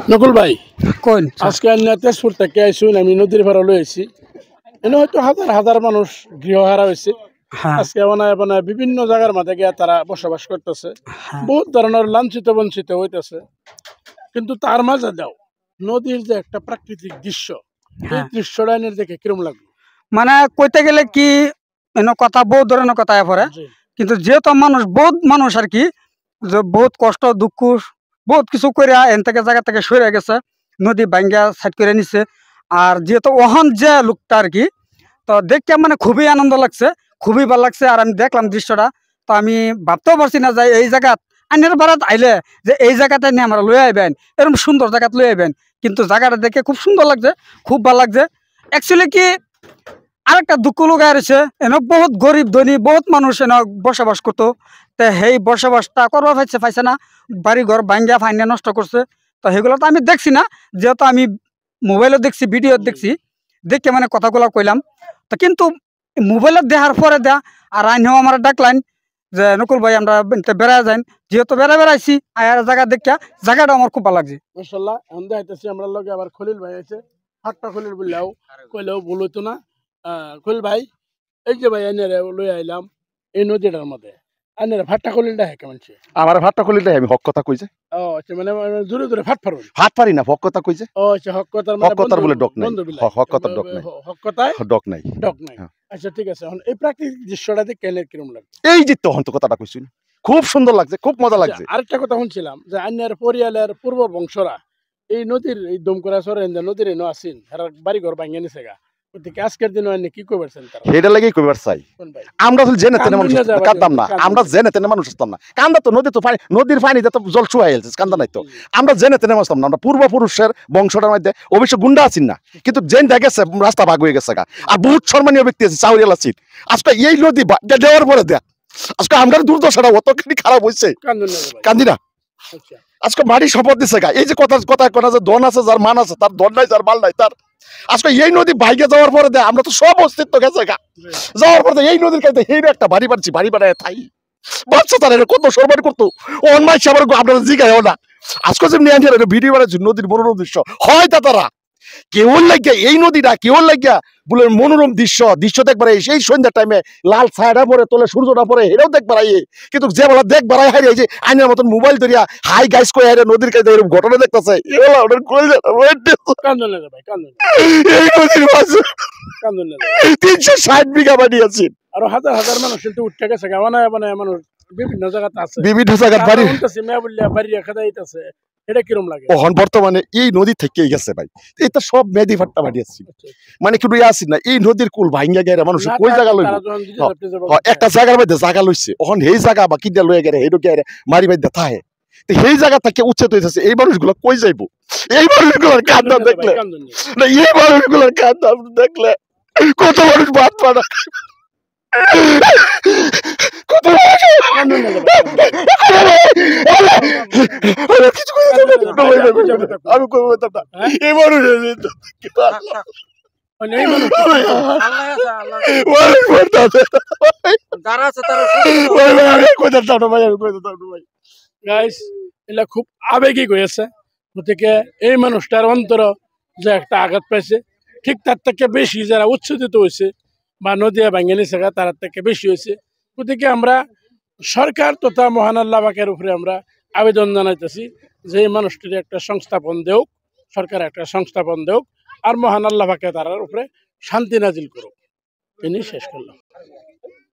নকুল ভাই কোন আজকে তেজপুর থেকে আইসুন আমি নদীর ভাড়া লইছি এনে হয়তো হাজার হাজার মানুষ গৃহহারা হয়েছে হ্যাঁ আজকে বানায় বানায় বিভিন্ন জায়গার মাঝে গিয়ে তারা বসবাস করতেছে হ্যাঁ বহুত ধরনের লাঞ্ছিত বঞ্চিত হইতেছে কিন্তু তার মাঝে দাও নদীর যে একটা প্রাকৃতিক দৃশ্য এই হ্যাঁ দৃশ্যটা এনে দেখে কিরম লাগলো মানে কইতে গেলে কি কথা বহুত ধরনের কথা পড়ে জি কিন্তু যেহেতু বহুত মানুষ আর কি যে বহুত কষ্ট দুঃখ বহুত কিছু করে এন থেকে জায়গা থেকে সরে গেছে নদী ভাঙ্গা সাইড করে নিছে আর যেহেতু ওহন যে লোকটা আর কি তো দেখতে মানে খুবই আনন্দ লাগছে খুবই ভালো লাগছে আর আমি দেখলাম দৃশ্যটা তো আমি ভাবতেও পারছি না যে এই জায়গাত আইনের বারাত আইলে যে এই জায়গাতে নিয়ে আমরা লই আইবেন এরকম সুন্দর জায়গাত লই আইবেন কিন্তু জায়গাটা দেখে খুব সুন্দর লাগছে খুব ভালো লাগছে অ্যাকচুয়ালি কি আরেকটা দুঃখ লুকায় রয়েছে এনে বহুত গরিব ধনী বহুত মানুষ এনে বসবাস করতো তো সেই বসবাসটা করবা পাইছে না বাড়ি ঘর ভাঙ্গা ফাইনা নষ্ট করছে তো সেগুলো তো আমি দেখছি না যেহেতু আমি মোবাইলে দেখছি ভিডিও দেখছি দেখে মানে কথাগুলো কইলাম তো কিন্তু মোবাইলে দেখার পরে দেয়া আর আইনও আমার ডাকলাইন যে নকুল ভাই আমরা বেড়া যাই যেহেতু বেড়াইছি আর জায়গা দেখা জায়গাটা আমার খুব ভালো লাগছে মাশাআল্লাহ এখন দেখাইতেছি আমরা লগে আবার খলিল ভাই আছে হাট্টা খলিল বললেও কইলেও ভুল হইতো না খলিল ভাই এই যে ভাই এনে লই আইলাম এই নদীটার মধ্যে এনে ভাট্টা খলিলটা হ্যাঁ কেমন আমার ভাতটা খুলিলে আমি হক কথা কইছে ও আচ্ছা মানে জোরে জোরে ফাট ফারুন ভাত পারি না হক কথা কইছে ও আচ্ছা হক কথার হক কথার বলে ডক নাই বন্ধু বিলাই হক কথার ডক নাই হক কথায় ডক নাই ডক নাই হ্যাঁ। আচ্ছা ঠিক আছে এখন এই প্রাকৃতিক দৃশ্যটাতে কেন কিরম লাগে এই যে তখন তো কথাটা কইছি খুব সুন্দর লাগছে খুব মজা লাগছে আরেকটা কথা শুনছিলাম যে আন্যার পরিয়ালের পূর্ব বংশরা এই নদীর এই দমকরা সরেন যে নদীর এনে আসিন হেরার বাড়ি ঘর ভাঙিয়ে নিছে গা ওদিকে আজকের দিন এনে কি করবেন তারা সেটা লাগেই কইবার চাই কোন ভাই আমরা আসলে জেনে তেনে মানুষ কান্দুন না যাবা কাঁদতাম না কান্দুন। আমরা জেনে তেনে মানুষ আসতাম না কান্দা তো নদী তো পানি নদীর পানিতে তো জল চুয়াই গেছে কান্দা নাই তো আমরা জেনে তেনে আসতাম না আমরা পূর্বপুরুষের বংশটার মধ্যে অবশ্য গুন্ডা আছেন না কিন্তু জেন দেখেছে রাস্তা ভাগ হয়ে গেছে গা আর বহুত সম্মানীয় ব্যক্তি আছে চাউরিয়াল আছেন আজকে এই নদী দেওয়ার পরে দেখ আজকে আমরা দুর্দশাটা অতখানি খারাপ হয়েছে কান্দুন না যাবা কান্দি না আচ্ছা আজকে মাটি শপথ দিছে গা এই যে কথা কথা কথা যে ধন আছে যার মান আছে তার ধন নাই যার মাল নাই তার আজকে এই নদী ভাইগে যাওয়ার পরে দে আমরা তো সব অস্তিত্ব গেছে গা যাওয়ার পরে এই নদীর কাছে এই একটা বাড়ি বাড়ছি বাড়ি বাড়ায় থাই বাচ্চা তারা কত সম্মান করতো অন্যায় আবার আপনারা জিগায়ও না আজকে যেমনি আনছে ভিডিও বাড়াচ্ছি নদীর মনোরম দৃশ্য হয় তা তারা কেউ লাগিয়া এই নদীটা কেউ লাগিয়া বলে মনোরম দৃশ্য দেখবার সেই সন্ধ্যার টাইমে লাল ছায়াটা পরে তোলে সূর্যটা পরে এটাও দেখবার কিন্তু যে বলা দেখবার হারিয়ে এই যে আইনের মতন মোবাইল ধরিয়া হাই গাইস করে হারিয়ে নদীর কাছে এরকম ঘটনা দেখতেছে কান্দুন না যাবা কান্দুন এই নদীর মাঝে কান্দুন না 360 বিঘা বাড়ি আছে আরো হাজার হাজার মানুষ কিন্তু উঠে গেছে গা বানায় বানায় মানুষ বিভিন্ন জায়গাতে আছে বিভিন্ন জায়গার বাড়ি মেয়া বললিয়া বাড়ি খাদা দিতেছে এটা কিরম লাগে এখন বর্তমানে এই নদী থেকেই গেছে ভাই এটা সব মেদি ফাট্টা বাড়ি আছে মানে কি আসি না এই নদীর কুল ভাঙ্গা গেলে মানুষ কই জায়গা লইব একটা জায়গার মধ্যে জায়গা লইছে এখন সেই জায়গা বা কিনা লয়ে গেলে হেডো গেলে মারি বাইদা থাহে তো সেই জায়গা থেকে উচ্ছেদ হইতেছে এই মানুষগুলো কই যাইবো এই মানুষগুলোর কান্না দেখলে না এই মানুষগুলোর কান্না দেখলে কত মানুষ ভাত পানা কত আমি কই বলতাম না এই মানুষ খুব আবেগিক হয়েছে গতিকে এই মানুষটার অন্তর যে একটা আঘাত পাইছে ঠিক তার থেকে বেশি যারা উচ্ছেদিত হয়েছে বা নদিয়া ভাঙ্গা নিছে তার থেকে বেশি হয়েছে গতিকে আমরা সরকার তথা মহান আল্লাহ পাকের উপরে আমরা আবেদন জানাইতেছি যে এই মানুষটির একটা সংস্থাপন দেওক সরকার একটা সংস্থাপন দেওক আর মহান আল্লাহ পাকে তার উপরে শান্তি নাজিল করুক তিনি শেষ করলাম।